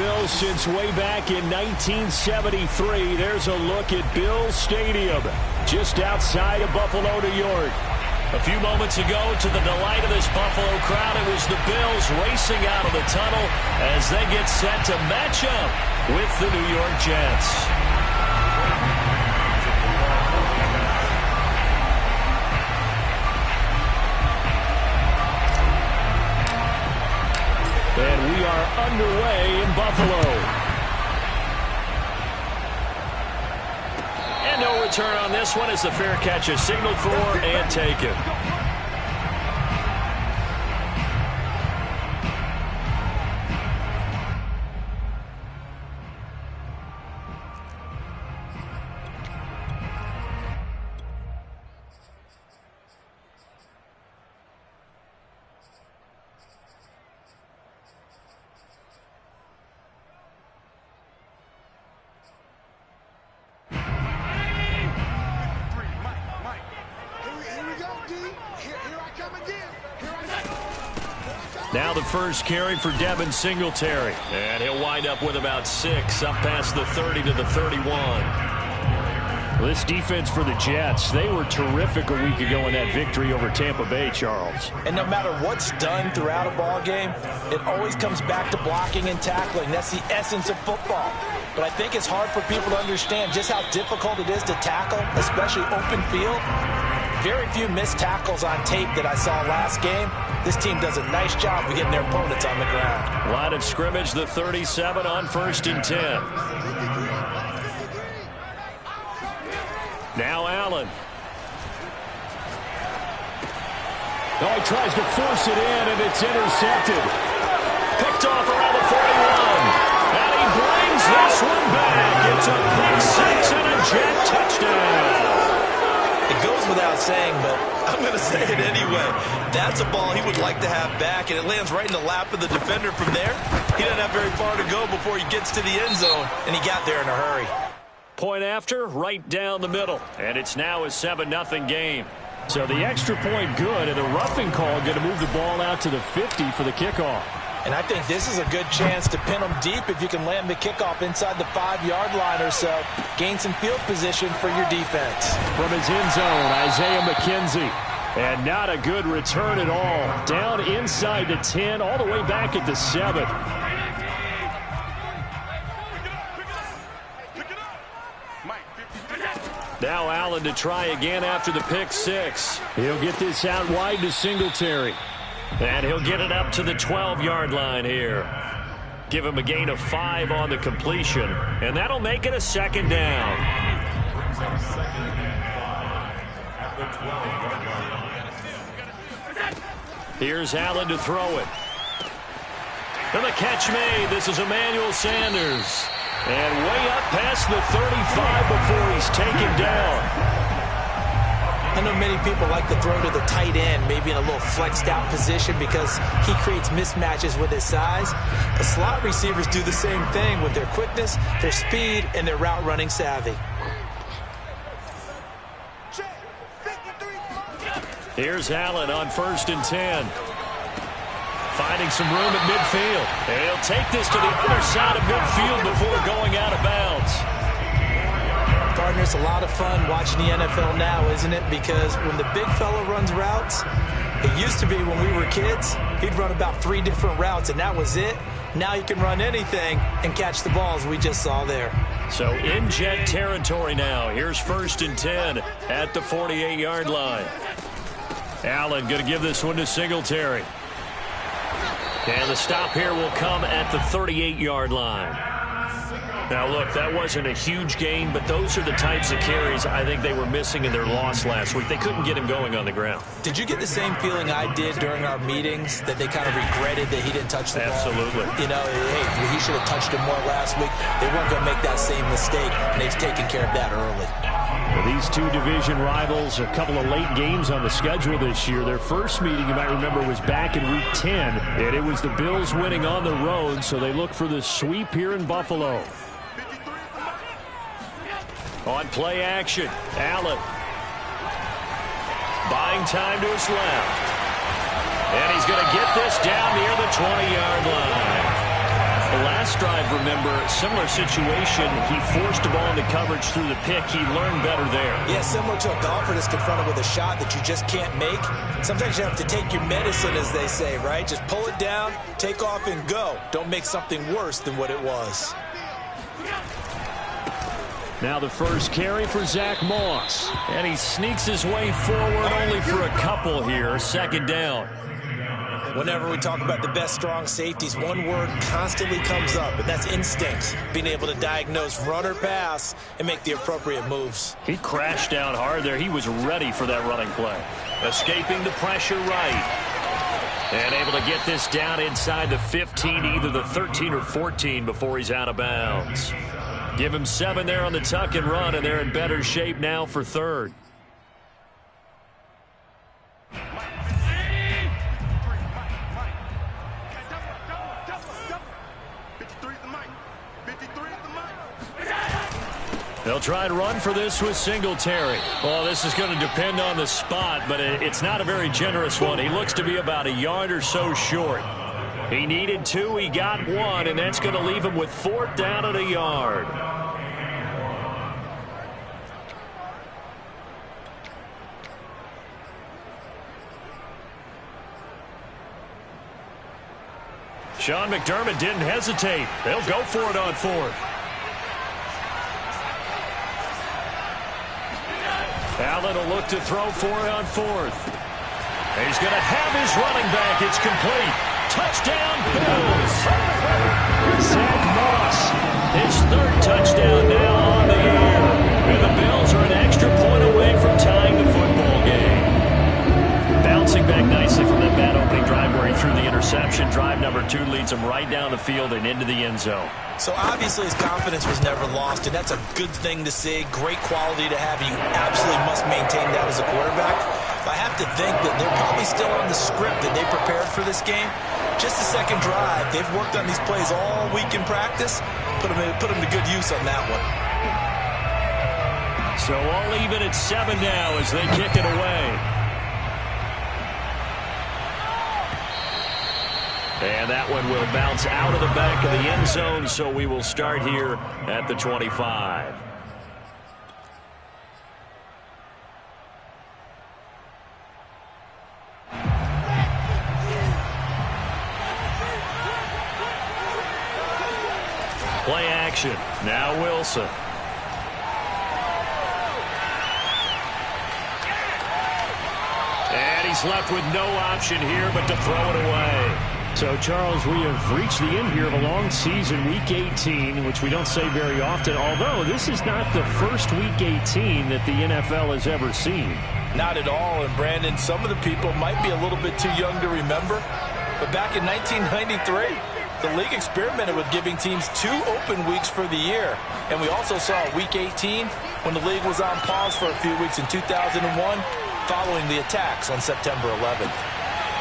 Bills since way back in 1973. There's a look at Bills Stadium, just outside of Buffalo, New York. A few moments ago, to the delight of this Buffalo crowd, it was the Bills racing out of the tunnel as they get set to match up with the New York Jets. And we are underway in Buffalo. And no return on this one as the fair catch is signaled for and taken. Now the first carry for Devin Singletary. And he'll wind up with about 6, up past the 30 to the 31. This defense for the Jets, they were terrific a week ago in that victory over Tampa Bay, Charles. And no matter what's done throughout a ball game, it always comes back to blocking and tackling. That's the essence of football. But I think it's hard for people to understand just how difficult it is to tackle, especially open field. Very few missed tackles on tape that I saw last game. This team does a nice job of getting their opponents on the ground. Line of scrimmage, the 37 on 1st and 10. Now Allen. Oh, he tries to force it in, and it's intercepted. Picked off around the 41. And he brings this one back. It's a pick 6 and a Jet touchdown. It goes without saying, but I'm going to say it anyway. That's a ball he would like to have back, and it lands right in the lap of the defender from there. He doesn't have very far to go before he gets to the end zone, and he got there in a hurry. Point after, right down the middle. And it's now a 7-0 game. So the extra point good, and the roughing call going to move the ball out to the 50 for the kickoff. And I think this is a good chance to pin them deep if you can land the kickoff inside the 5-yard line or so. Gain some field position for your defense. From his end zone, Isaiah McKenzie. And not a good return at all. Down inside the 10, all the way back at the 7. Now Allen to try again after the pick 6. He'll get this out wide to Singletary. And he'll get it up to the 12-yard line here. Give him a gain of 5 on the completion. And that'll make it a 2nd down. Here's Allen to throw it. And the catch made. This is Emmanuel Sanders. And way up past the 35 before he's taken down. I know many people like to throw to the tight end, maybe in a little flexed out position because he creates mismatches with his size. The slot receivers do the same thing with their quickness, their speed, and their route running savvy. Here's Allen on 1st and 10. Finding some room at midfield. And he'll take this to the other side of midfield before going out of bounds. Partner, it's a lot of fun watching the NFL now, isn't it? Because when the big fella runs routes, it used to be when we were kids, he'd run about 3 different routes, and that was it. Now he can run anything and catch the balls we just saw there. So in Jet territory now. Here's 1st and 10 at the 48-yard line. Allen going to give this one to Singletary. And the stop here will come at the 38-yard line. Now, look, that wasn't a huge gain, but those are the types of carries I think they were missing in their loss last week. They couldn't get him going on the ground. Did you get the same feeling I did during our meetings, that they kind of regretted that he didn't touch the ball? Absolutely. You know, hey, he should have touched him more last week. They weren't going to make that same mistake, and they've taken care of that early. Well, these two division rivals, a couple of late games on the schedule this year. Their first meeting, you might remember, was back in Week 10, and it was the Bills winning on the road, so they look for the sweep here in Buffalo. On play action, Allen. Buying time to his left. And he's going to get this down near the 20-yard line. The last drive, remember, similar situation. He forced the ball into coverage through the pick. He learned better there. Yeah, similar to a golfer that's confronted with a shot that you just can't make. Sometimes you have to take your medicine, as they say, right? Just pull it down, take off, and go. Don't make something worse than what it was. Now the first carry for Zach Moss. And he sneaks his way forward only for a couple here. Second down. Whenever we talk about the best strong safeties, one word constantly comes up, and that's instinct. Being able to diagnose run or pass and make the appropriate moves. He crashed down hard there. He was ready for that running play. Escaping the pressure right. And able to get this down inside the 15, either the 13 or 14 before he's out of bounds. Give him 7 there on the tuck and run, and they're in better shape now for third. They'll try and run for this with Singletary. Well, this is going to depend on the spot, but it's not a very generous one. He looks to be about a yard or so short. He needed 2, he got 1, and that's going to leave him with 4th down at a yard. Sean McDermott didn't hesitate. They'll go for it on 4th. Allen will look to throw for it on 4th. He's going to have his running back. It's complete. Touchdown, Bills. Zach Moss, his 3rd touchdown now on the year. And the Bills are an extra point away from tying the football game. Bouncing back nicely from that bad opening drive where he threw the interception. Drive number 2 leads him right down the field and into the end zone. So obviously his confidence was never lost, and that's a good thing to see. Great quality to have. You absolutely must maintain that as a quarterback. But I have to think that they're probably still on the script that they prepared for this game. Just the second drive, they've worked on these plays all week in practice. Put them to good use on that one. So all even at 7 now as they kick it away. And that one will bounce out of the back of the end zone, so we will start here at the 25. Play action. Now Wilson. And he's left with no option here but to throw it away. So, Charles, we have reached the end here of a long season, Week 18, which we don't say very often, although this is not the first Week 18 that the NFL has ever seen. Not at all, and Brandon, some of the people might be a little bit too young to remember, but back in 1993, the league experimented with giving teams 2 open weeks for the year, and we also saw Week 18 when the league was on pause for a few weeks in 2001 following the attacks on September 11th.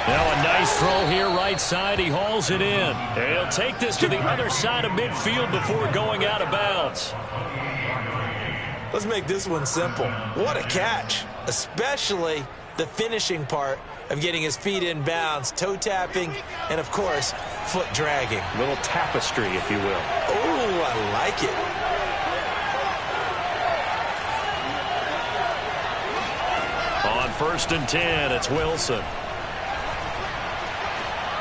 Now a nice throw here right side. He hauls it in. And he'll take this to the other side of midfield before going out of bounds. Let's make this one simple. What a catch, especially the finishing part of getting his feet in bounds, toe tapping, and of course, foot dragging. A little tapestry, if you will. Oh, I like it. On 1st and 10, it's Wilson.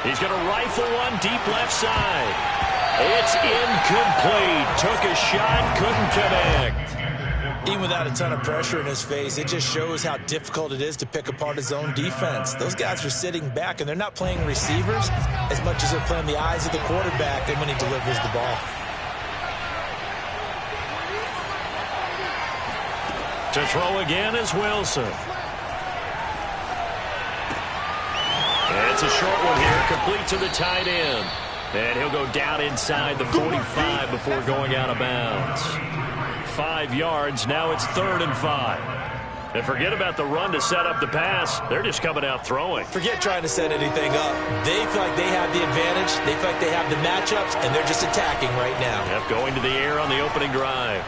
He's going to rifle one deep left side. It's incomplete. Took a shot, couldn't connect. Even without a ton of pressure in his face, it just shows how difficult it is to pick apart his own defense. Those guys are sitting back, and they're not playing receivers as much as they're playing the eyes of the quarterback and when he delivers the ball. To throw again is Wilson. It's a short one here, complete to the tight end. And he'll go down inside the 45 before going out of bounds. 5 yards, now it's 3rd and 5. And forget about the run to set up the pass. They're just coming out throwing. Forget trying to set anything up. They feel like they have the advantage. They feel like they have the matchups, and they're just attacking right now. Yep, going to the air on the opening drive.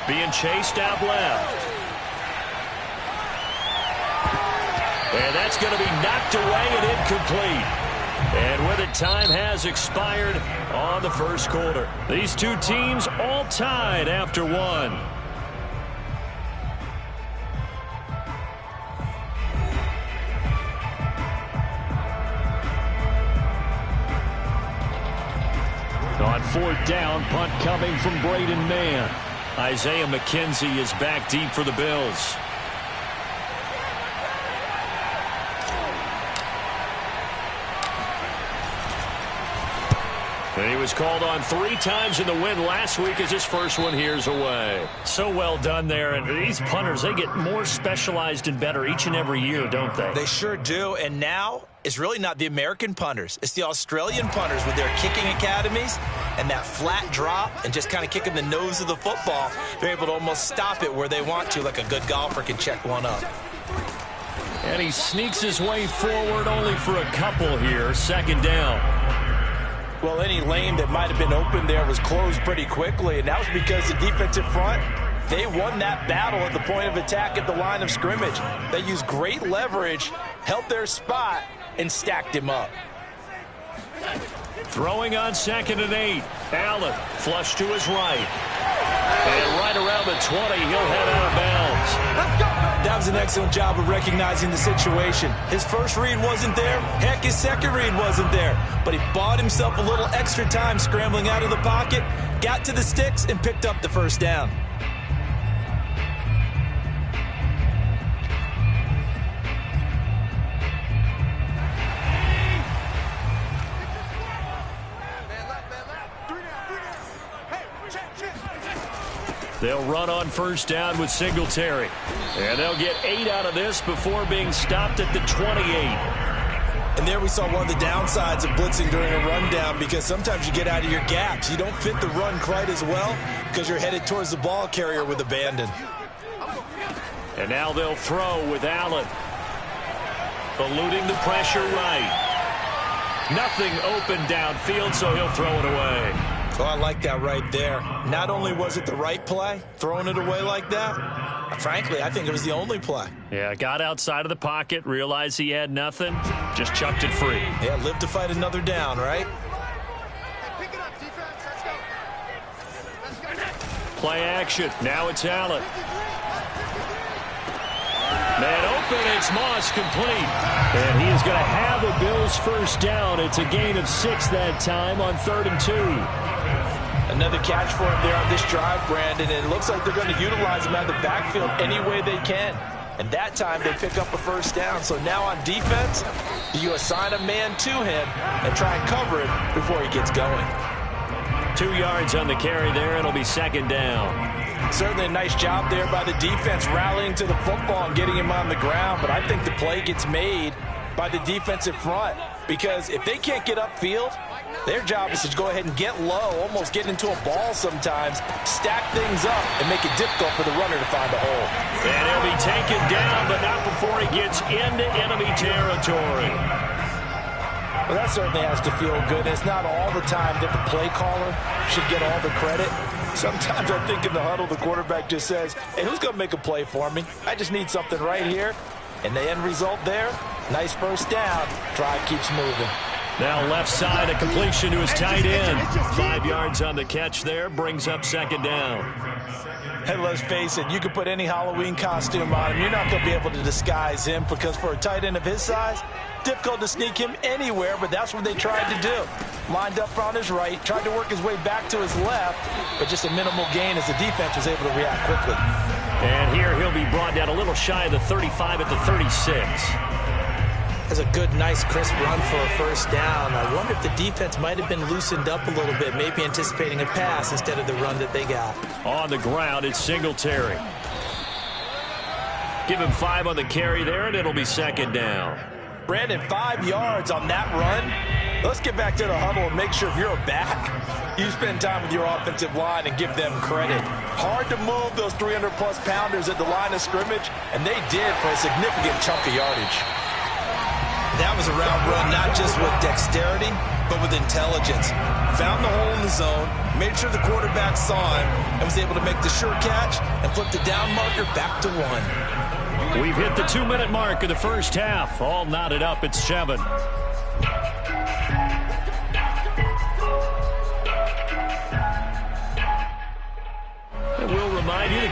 Being chased out left. And that's going to be knocked away and incomplete. And with it, time has expired on the first quarter. These two teams all tied after one. On fourth down, punt coming from Braden Mann. Isaiah McKenzie is back deep for the Bills. And he was called on 3 times in the win last week as his first one here's away. So well done there. And these punters, they get more specialized and better each and every year, don't they? They sure do. And now it's really not the American punters. It's the Australian punters with their kicking academies and that flat drop and just kind of kicking the nose of the football. They're able to almost stop it where they want to, like a good golfer can check one up. And he sneaks his way forward only for a couple here. Second down. Well, any lane that might have been open there was closed pretty quickly, and that was because the defensive front, they won that battle at the point of attack at the line of scrimmage. They used great leverage, held their spot, and stacked him up. Throwing on 2nd and 8. Allen flush to his right. And right around the 20, he'll head out of bounds. That was an excellent job of recognizing the situation. His first read wasn't there. Heck, his second read wasn't there. But he bought himself a little extra time scrambling out of the pocket, got to the sticks, and picked up the first down. They'll run on first down with Singletary. And they'll get 8 out of this before being stopped at the 28. And there we saw one of the downsides of blitzing during a rundown, because sometimes you get out of your gaps. You don't fit the run quite as well because you're headed towards the ball carrier with abandon. And now they'll throw with Allen. Eluding the pressure right. Nothing open downfield, so he'll throw it away. Oh, I like that right there. Not only was it the right play, throwing it away like that, frankly, I think it was the only play. Yeah, got outside of the pocket, realized he had nothing, just chucked it free. Yeah, live to fight another down, right? Play action. Now it's Allen. Man open, it's Moss complete. And he is going to have a Bills first down. It's a gain of 6 that time on 3rd and 2. Another catch for him there on this drive, Brandon, and it looks like they're going to utilize him out of the backfield any way they can. And that time they pick up a first down. So now on defense, you assign a man to him and try and cover it before he gets going. 2 yards on the carry there. It'll be 2nd down. Certainly a nice job there by the defense rallying to the football and getting him on the ground. But I think the play gets made by the defensive front, because if they can't get upfield, their job is to go ahead and get low, almost get into a ball sometimes, stack things up, and make it difficult for the runner to find a hole. And he'll be taken down, but not before he gets into enemy territory. Well, that certainly has to feel good. It's not all the time that the play caller should get all the credit. Sometimes I think in the huddle, the quarterback just says, hey, who's going to make a play for me? I just need something right here. And the end result there, nice first down. Drive keeps moving. Now left side, a completion to his tight end. 5 yards on the catch there, brings up 2nd down. Hey, let's face it, you can put any Halloween costume on him. You're not going to be able to disguise him, because for a tight end of his size, difficult to sneak him anywhere, but that's what they tried to do. Lined up on his right, tried to work his way back to his left, but just a minimal gain as the defense was able to react quickly. And here he'll be brought down a little shy of the 35 at the 36. That's a good, nice, crisp run for a first down. I wonder if the defense might have been loosened up a little bit, maybe anticipating a pass instead of the run that they got. On the ground, it's Singletary. Give him 5 on the carry there, and it'll be 2nd down. Brandon, 5 yards on that run. Let's get back to the huddle and make sure if you're a back, you spend time with your offensive line and give them credit. Hard to move those 300-plus pounders at the line of scrimmage, and they did for a significant chunk of yardage. That was a route run, not just with dexterity, but with intelligence. Found the hole in the zone, made sure the quarterback saw him, and was able to make the sure catch and flip the down marker back to 1. We've hit the 2-minute mark of the first half. All knotted up at 7.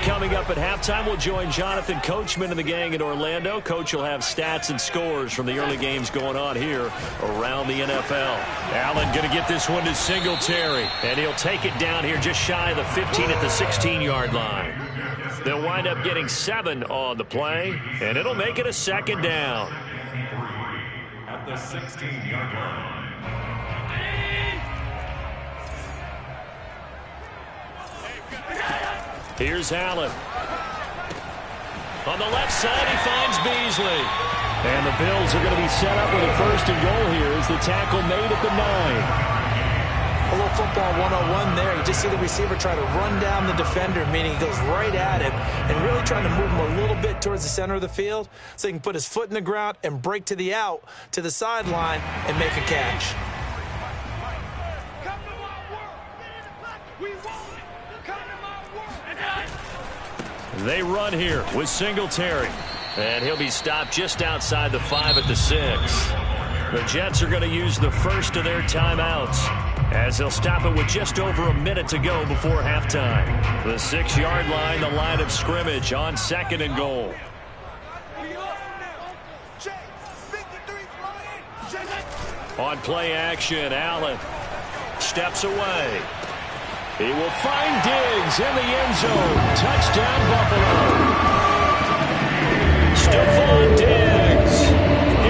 coming up at halftime. We'll join Jonathan Coachman and the gang in Orlando. Coach will have stats and scores from the early games going on here around the NFL. Allen going to get this one to Singletary, and he'll take it down here just shy of the 15 at the 16-yard line. They'll wind up getting 7 on the play, and it'll make it a second down. At the 16-yard line. Here's Allen. On the left side, he finds Beasley. And the Bills are going to be set up with a first and goal here as the tackle made at the 9. A little football 101 there. You just see the receiver try to run down the defender, meaning he goes right at him and really trying to move him a little bit towards the center of the field so he can put his foot in the ground and break to the out, to the sideline, and make a catch. They run here with Singletary. And he'll be stopped just outside the 5 at the 6. The Jets are going to use the first of their timeouts as they'll stop it with just over a minute to go before halftime. The 6-yard line, the line of scrimmage on 2nd and goal. On play action, Allen steps away. He will find Diggs in the end zone. Touchdown, Buffalo. Stephon Diggs,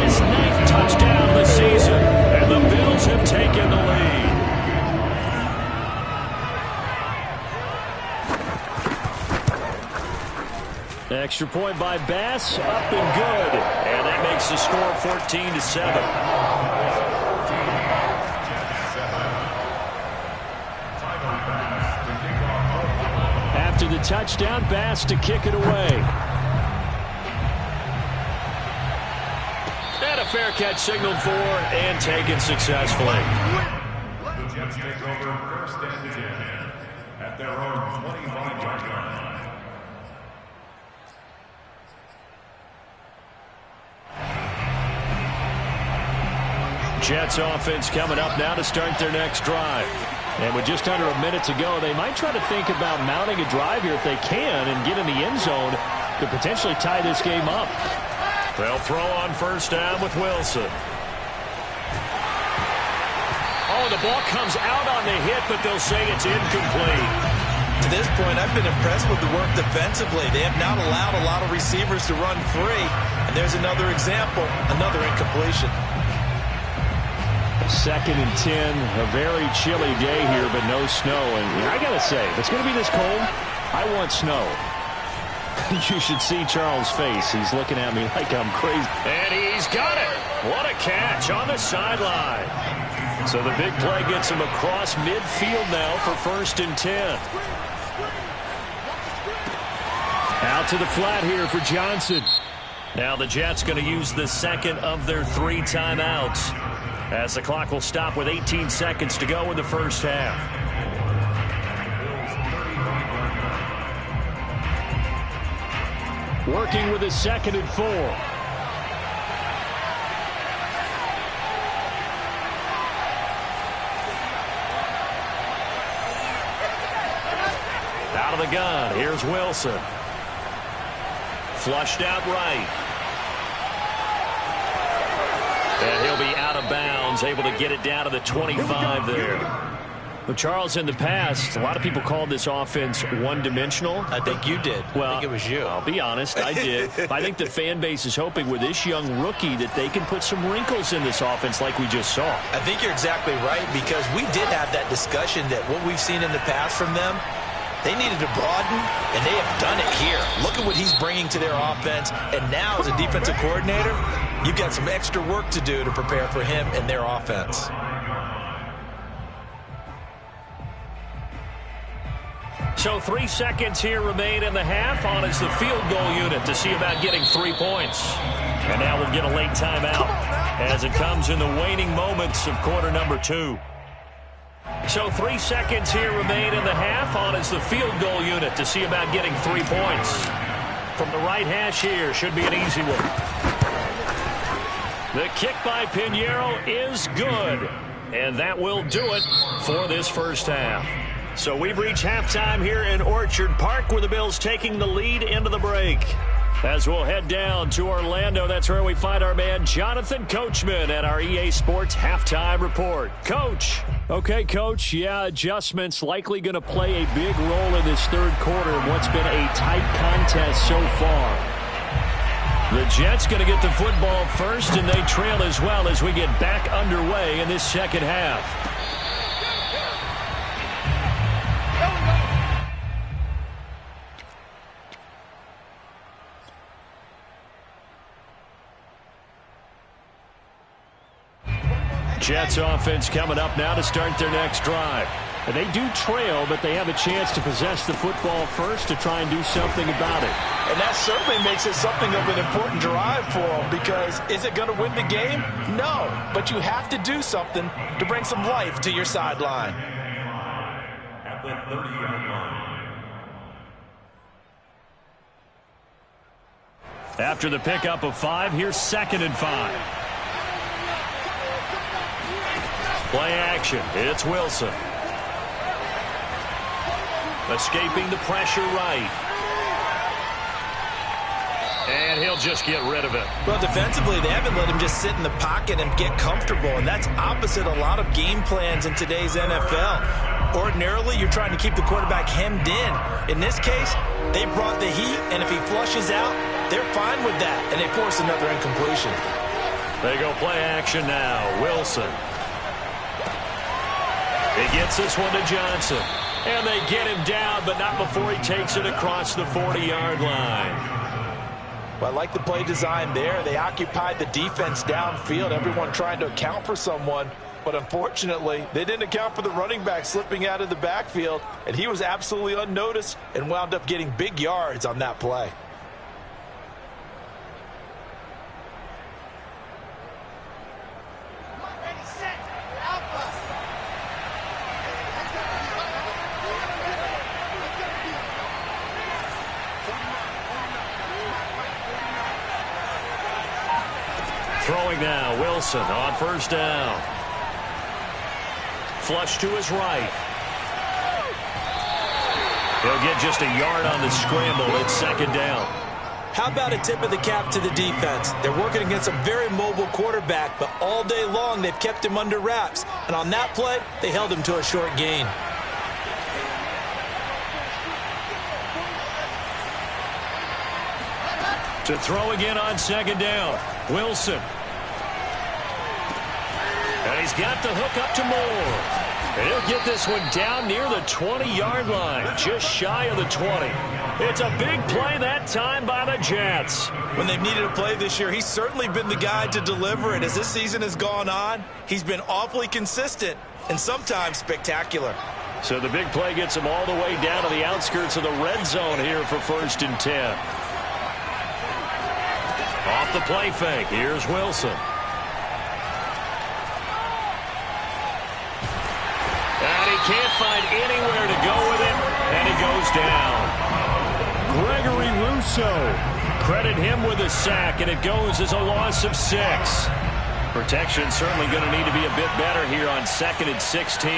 his 9th touchdown of the season, and the Bills have taken the lead. Extra point by Bass, up and good, and that makes the score 14-7. After the touchdown, Bass to kick it away. And a fair catch signaled for and taken successfully. The Jets take over first and 10 at their own 25-yard line. Jets offense coming up now to start their next drive. And with just under a minute to go, they might try to think about mounting a drive here if they can and get in the end zone to potentially tie this game up. They'll throw on first down with Wilson. Oh, the ball comes out on the hit, but they'll say it's incomplete. To this point, I've been impressed with the work defensively. They have not allowed a lot of receivers to run free. And there's another example, another incompletion. 2nd and 10, a very chilly day here, but no snow. And I got to say, if it's going to be this cold, I want snow. You should see Charles' face. He's looking at me like I'm crazy. And he's got it. What a catch on the sideline. So the big play gets him across midfield now for 1st and 10. Out to the flat here for Johnson. Now the Jets going to use the 2nd of their 3 timeouts, as the clock will stop with 18 seconds to go in the first half. Working with a 2nd and 4. Out of the gun, here's Wilson. Flushed out right. And he'll be out of bounds, able to get it down to the 25 there. Well, Charles, in the past, a lot of people called this offense one-dimensional. I think you did. Well, I think it was you. I'll be honest, I did. I think the fan base is hoping with this young rookie that they can put some wrinkles in this offense like we just saw. I think you're exactly right, because we did have that discussion that what we've seen in the past from them, they needed to broaden, and they have done it here. Look at what he's bringing to their offense, and now as a defensive coordinator, you've got some extra work to do to prepare for him and their offense. So 3 seconds here remain in the half. On is the field goal unit to see about getting 3 points. And now we'll get a late timeout as it comes in the waning moments of quarter number 2. So 3 seconds here remain in the half. On is the field goal unit to see about getting 3 points. From the right hash here, should be an easy one. The kick by Pinheiro is good. And that will do it for this first half. So we've reached halftime here in Orchard Park, where the Bills taking the lead into the break. As we'll head down to Orlando, that's where we find our man Jonathan Coachman at our EA Sports Halftime Report. Coach. Okay, Coach. Yeah, adjustments likely going to play a big role in this third quarter in what's been a tight contest so far. The Jets going to get the football first, and they trail as well as we get back underway in this second half. Jets offense coming up now to start their next drive. And they do trail, but they have a chance to possess the football first to try and do something about it. And that certainly makes it something of an important drive for them, because is it going to win the game? No, but you have to do something to bring some life to your sideline. At the 30-yard line. After the pickup of 5, here's 2nd and 5. Play action. It's Wilson. Escaping the pressure right. And he'll just get rid of it. Well, defensively, they haven't let him just sit in the pocket and get comfortable, and that's opposite a lot of game plans in today's NFL. Ordinarily, you're trying to keep the quarterback hemmed in. In this case, they brought the heat, and if he flushes out, they're fine with that, and they force another incompletion. They go play action now. Wilson. He gets this one to Johnson. And they get him down, but not before he takes it across the 40-yard line. Well, I like the play design there. They occupied the defense downfield, everyone trying to account for someone. But unfortunately, they didn't account for the running back slipping out of the backfield, and he was absolutely unnoticed and wound up getting big yards on that play. Throwing now, Wilson on first down. Flush to his right. He'll get just a yard on the scramble. It's 2nd down. How about a tip of the cap to the defense? They're working against a very mobile quarterback, but all day long they've kept him under wraps. And on that play, they held him to a short gain. To throw again on 2nd down. Wilson. And he's got the hook up to Moore. And he'll get this one down near the 20-yard line, just shy of the 20. It's a big play that time by the Jets. When they've needed a play this year, he's certainly been the guy to deliver it. As this season has gone on, he's been awfully consistent and sometimes spectacular. So the big play gets him all the way down to the outskirts of the red zone here for 1st and 10. Off the play fake, here's Wilson. And he can't find anywhere to go with it, and he goes down. Gregory Rousseau. Credit him with a sack, and it goes as a loss of 6. Protection certainly going to need to be a bit better here on 2nd and 16.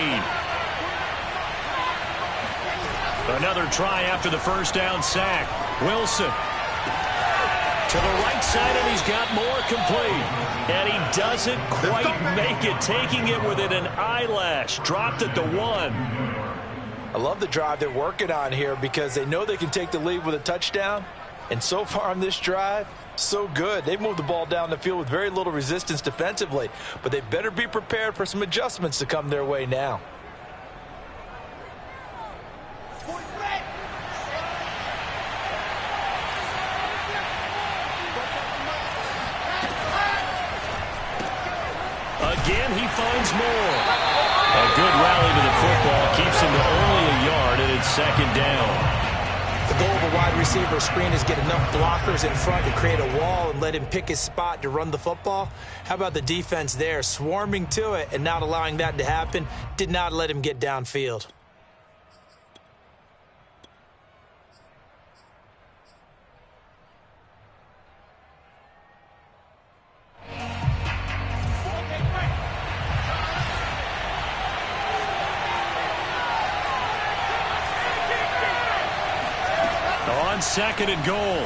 Another try after the first down sack. Wilson. To the right side, and he's got more complete. And he doesn't quite make it, taking it within an eyelash. Dropped at the 1. I love the drive they're working on here because they know they can take the lead with a touchdown. And so far on this drive, so good. They've moved the ball down the field with very little resistance defensively. But they better be prepared for some adjustments to come their way now. Again, he finds more. A good rally to the football keeps him to only a yard, and it's 2nd down. The goal of a wide receiver screen is get enough blockers in front to create a wall and let him pick his spot to run the football. How about the defense there, swarming to it and not allowing that to happen? Did not let him get downfield. second and goal.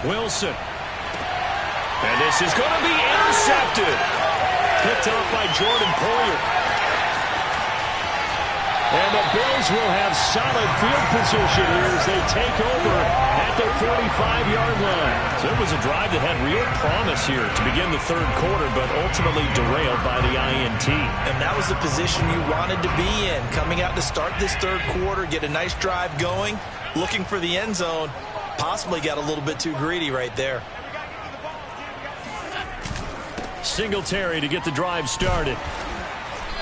Wilson. And this is going to be intercepted. Picked off by Jordan Poyer. And the Bills will have solid field position here as they take over at their 45-yard line. So it was a drive that had real promise here to begin the third quarter, but ultimately derailed by the INT. And that was the position you wanted to be in. Coming out to start this third quarter, get a nice drive going, looking for the end zone. Possibly got a little bit too greedy right there. Singletary to get the drive started.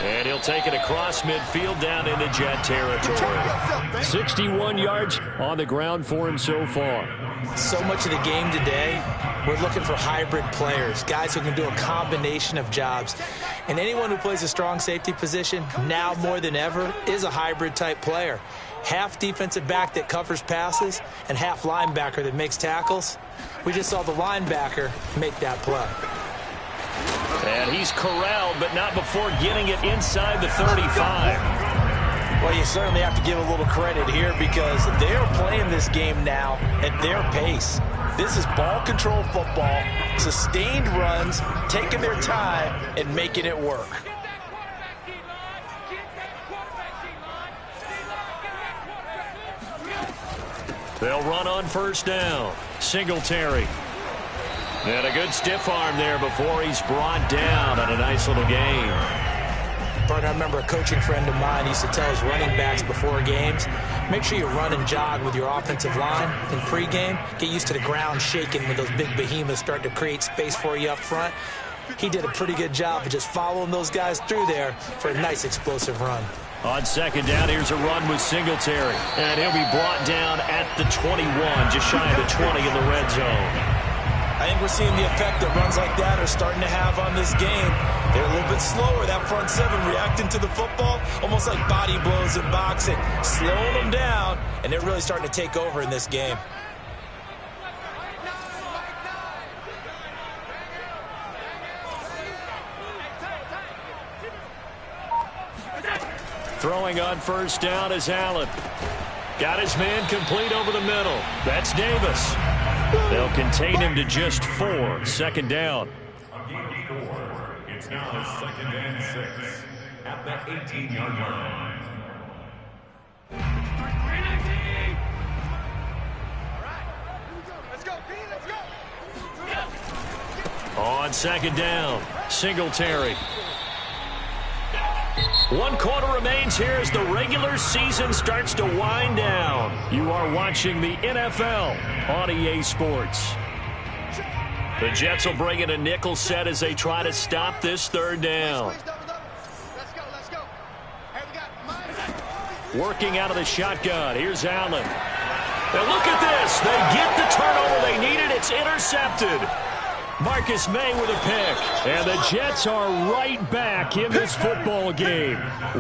And he'll take it across midfield down into Jet territory. 61 yards on the ground for him so far. So much of the game today, we're looking for hybrid players, guys who can do a combination of jobs. And anyone who plays a strong safety position, now more than ever, is a hybrid type player. Half defensive back that covers passes and half linebacker that makes tackles. We just saw the linebacker make that play. And he's corralled, but not before getting it inside the 35. Well, you certainly have to give a little credit here because they're playing this game now at their pace. This is ball control football, sustained runs, taking their time and making it work. They'll run on first down. Singletary. And a good stiff arm there before he's brought down on a nice little gain. Partner, I remember a coaching friend of mine used to tell his running backs before games, make sure you run and jog with your offensive line in pregame. Get used to the ground shaking when those big behemoths start to create space for you up front. He did a pretty good job of just following those guys through there for a nice explosive run. On second down, here's a run with Singletary. And he'll be brought down at the 21, just shy of the 20 in the red zone. I think we're seeing the effect that runs like that are starting to have on this game. They're a little bit slower, that front seven, reacting to the football, almost like body blows in boxing, slowing them down, and they're really starting to take over in this game. Throwing on first down is Allen. Got his man complete over the middle. That's Davis. They'll contain him to just 4. Second down. It's now second and 6 at the 18-yard line. On second down, Singletary. 1 quarter remains here as the regular season starts to wind down. You are watching the NFL on EA Sports. The Jets will bring in a nickel set as they try to stop this third down. Working out of the shotgun. Here's Allen. And look at this. They get the turnover they needed. It's intercepted. Marcus May with a pick. And the Jets are right back in this football game.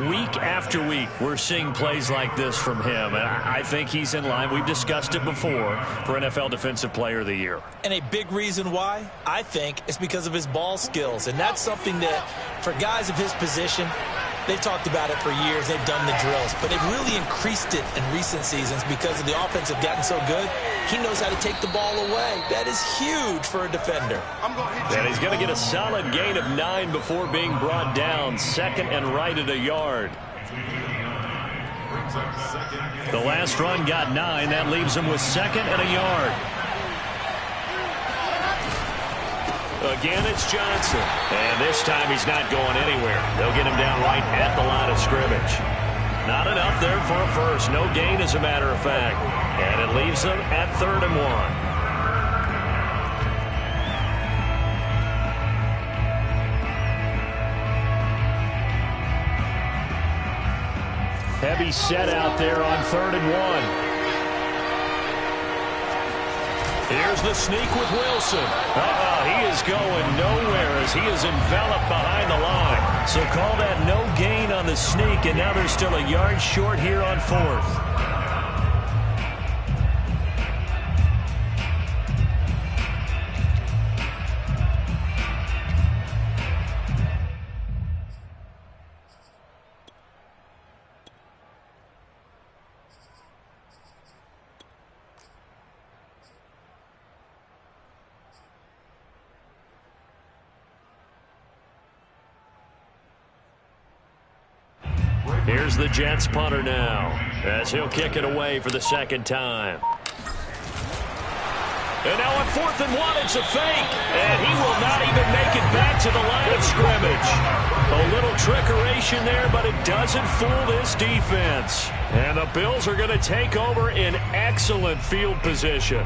Week after week, we're seeing plays like this from him. And I think he's in line. We've discussed it before for NFL Defensive Player of the Year. And a big reason why, I think, is because of his ball skills. And that's something that, for guys of his position, they've talked about it for years. They've done the drills. But they've really increased it in recent seasons because of the offense have gotten so good. He knows how to take the ball away. That is huge for a defender. And he's going to get a solid gain of 9 before being brought down. Second and right at a yard. The last run got 9. That leaves him with second and a yard. Again, it's Johnson. And this time he's not going anywhere. They'll get him down right at the line of scrimmage. Not enough there for a first. No gain, as a matter of fact. And it leaves them at 3rd and 1. Heavy set out there on 3rd and 1. Here's the sneak with Wilson. He is going nowhere as he is enveloped behind the line. So call that no gain on the sneak, and now they're still a yard short here on 4th. Here's the Jets punter now, as he'll kick it away for the second time. And now on 4th and 1, it's a fake. And he will not even make it back to the line of scrimmage. A little trickeration there, but it doesn't fool this defense. And the Bills are going to take over in excellent field position.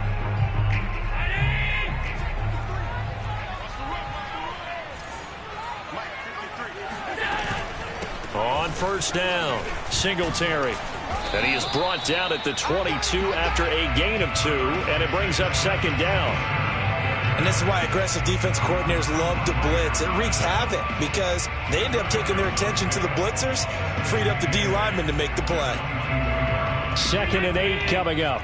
On first down, Singletary. And he is brought down at the 22 after a gain of 2, and it brings up second down. And this is why aggressive defense coordinators love to blitz. It wreaks havoc because they end up taking their attention to the blitzers, freed up the D lineman to make the play. 2nd and 8 coming up.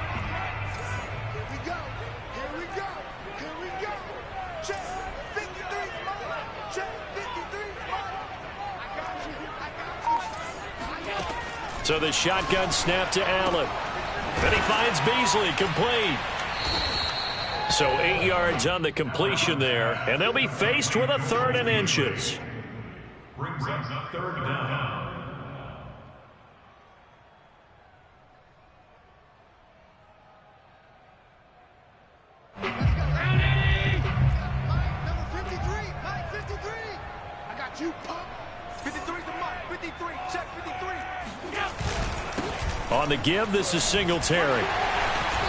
So the shotgun snap to Allen. Then he finds Beasley, complete. So 8 yards on the completion there, and they'll be faced with a 3rd and inches. Brings up 3rd down. On the give, this is Singletary.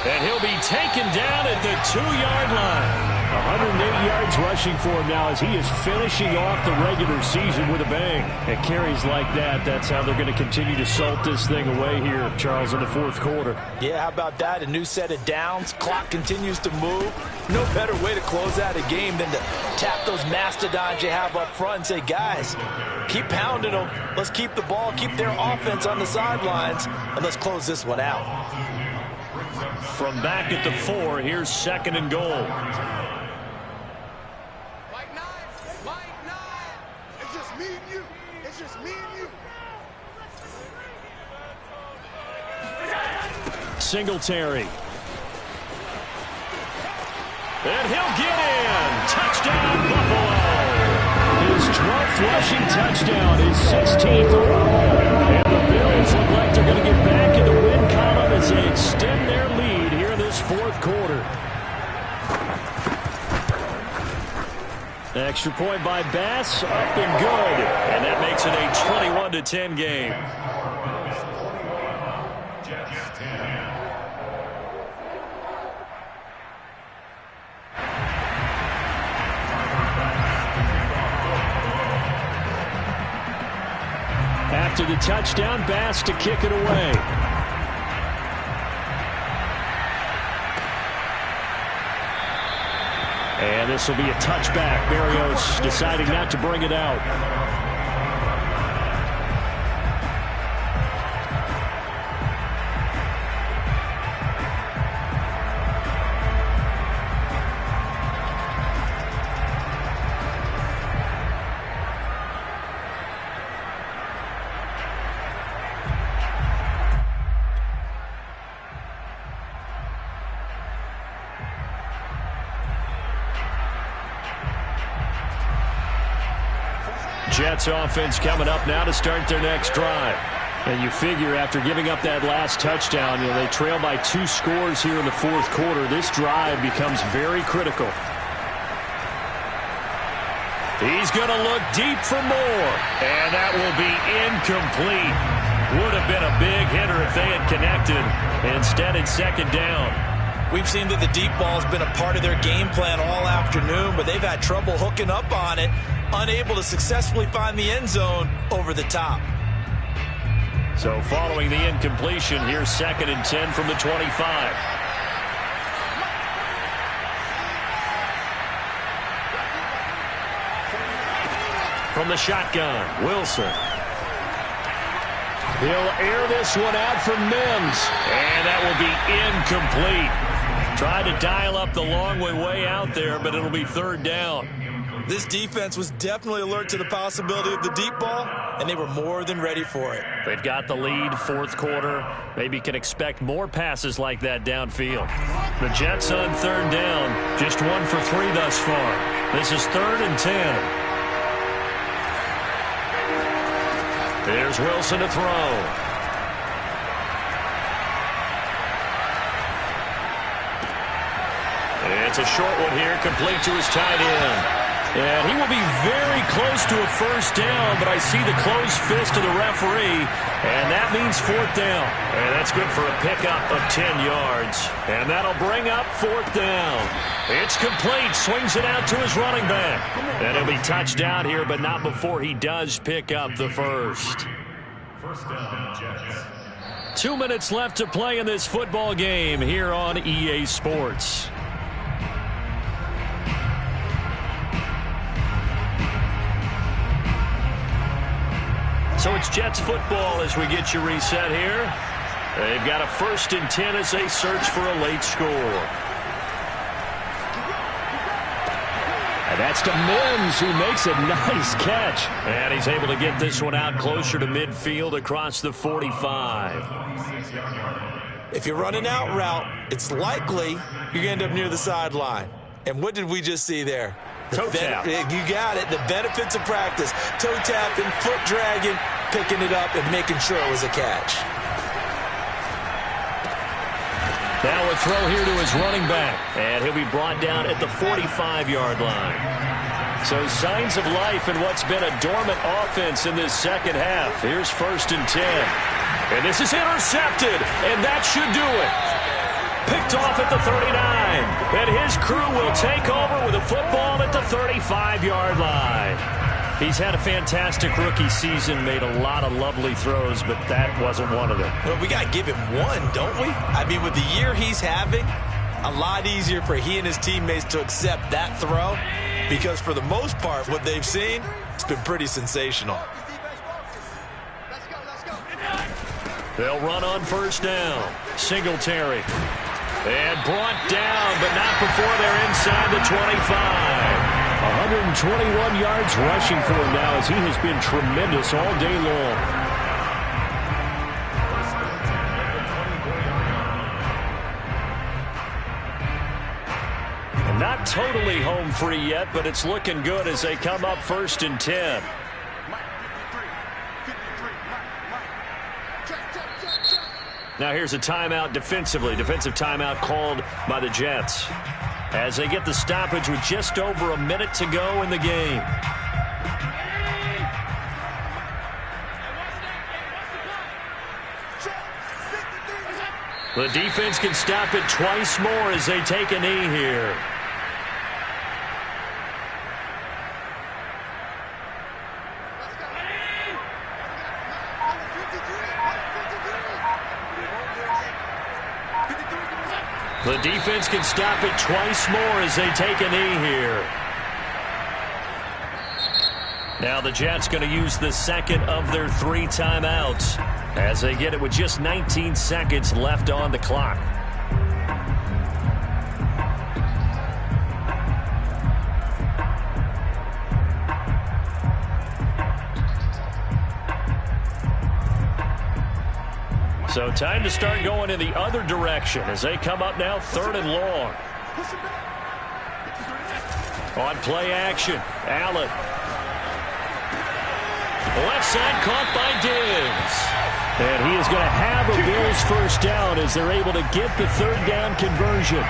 And he'll be taken down at the 2-yard line. 108 yards rushing for him now as he is finishing off the regular season with a bang. At carries like that, that's how they're going to continue to salt this thing away here, Charles, in the 4th quarter. Yeah, how about that? A new set of downs. Clock continues to move. No better way to close out a game than to tap those mastodons you have up front and say, guys, keep pounding them. Let's keep the ball, keep their offense on the sidelines, and let's close this one out. From back at the 4, here's 2nd and goal. Singletary. And he'll get in. Touchdown, Buffalo. His 12th rushing touchdown, his 16th overall. And the Bills look like they're going to get back in the win column as they extend their lead here in this 4th quarter. Extra point by Bass, up and good. And that makes it a 21-10 game. After the touchdown, Bass to kick it away. And this will be a touchback. Berrios deciding not to bring it out. Jets offense coming up now to start their next drive. And you figure after giving up that last touchdown, they trail by 2 scores here in the 4th quarter. This drive becomes very critical. He's going to look deep for more. And that will be incomplete. Would have been a big hitter if they had connected. Instead, it's 2nd down. We've seen that the deep ball has been a part of their game plan all afternoon, but they've had trouble hooking up on it, unable to successfully find the end zone over the top. So following the incompletion, here's 2nd and 10 from the 25. From the shotgun, Wilson. He'll air this one out for Mims. And that will be incomplete. Tried to dial up the long way out there, but it'll be 3rd down. This defense was definitely alert to the possibility of the deep ball, and they were more than ready for it. They've got the lead, 4th quarter. Maybe can expect more passes like that downfield. The Jets on 3rd down, just 1 for 3 thus far. This is 3rd and 10. There's Wilson to throw. It's a short one here, complete to his tight end. And he will be very close to a first down, but I see the closed fist of the referee, and that means fourth down. And that's good for a pickup of 10 yards. And that'll bring up fourth down. It's complete, swings it out to his running back. And he'll be touched down here, but not before he does pick up the first. First down, Jets. 2 minutes left to play in this football game here on EA Sports. So it's Jets football as we get you reset here. They've got a 1st and 10 as they search for a late score. And that's to Mims, who makes a nice catch. And he's able to get this one out closer to midfield across the 45. If you're running out route, it's likely you're going to end up near the sideline. And what did we just see there? Toe tap. You got it. The benefits of practice. Toe tapping, foot dragging, picking it up, and making sure it was a catch. Now a throw here to his running back. And he'll be brought down at the 45-yard line. So signs of life in what's been a dormant offense in this second half. Here's 1st and 10. And this is intercepted. And that should do it. Picked off at the 39. And his crew will take over with a football at the 35-yard line. He's had a fantastic rookie season, made a lot of lovely throws, but that wasn't one of them. Well, we got to give him one, don't we? I mean, with the year he's having, a lot easier for he and his teammates to accept that throw, because for the most part, what they've seen, it's been pretty sensational. They'll run on 1st down. Singletary. And brought down, but not before they're inside the 25. 121 yards rushing for him now, as he has been tremendous all day long. And not totally home free yet, but it's looking good as they come up 1st and 10. Now here's a timeout defensively. Defensive timeout called by the Jets as they get the stoppage with just over a minute to go in the game. The defense can stop it twice more as they take a knee here. The defense can stop it twice more as they take a knee here. Now the Jets going to use the second of their 3 timeouts as they get it with just 19 seconds left on the clock. So time to start going in the other direction as they come up now 3rd and long. On play action, Allen. Left side caught by Diggs. And he is going to have a Bills first down as they're able to get the 3rd down conversion.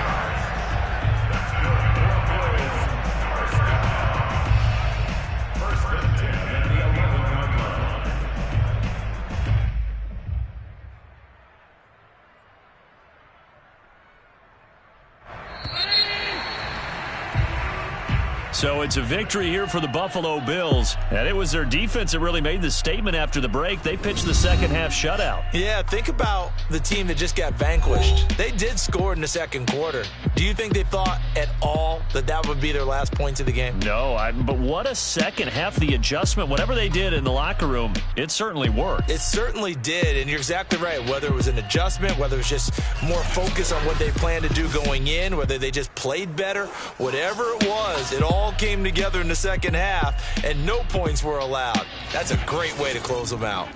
So it's a victory here for the Buffalo Bills. And it was their defense that really made the statement after the break. They pitched the second half shutout. Yeah, think about the team that just got vanquished. They did score in the second quarter. Do you think they thought at all that that would be their last points of the game? No, but what a second half. The adjustment, whatever they did in the locker room, it certainly worked. It certainly did, and you're exactly right. Whether it was an adjustment, whether it was just more focus on what they planned to do going in, whether they just played better, whatever it was, it all came together in the second half, and no points were allowed. That's a great way to close them out.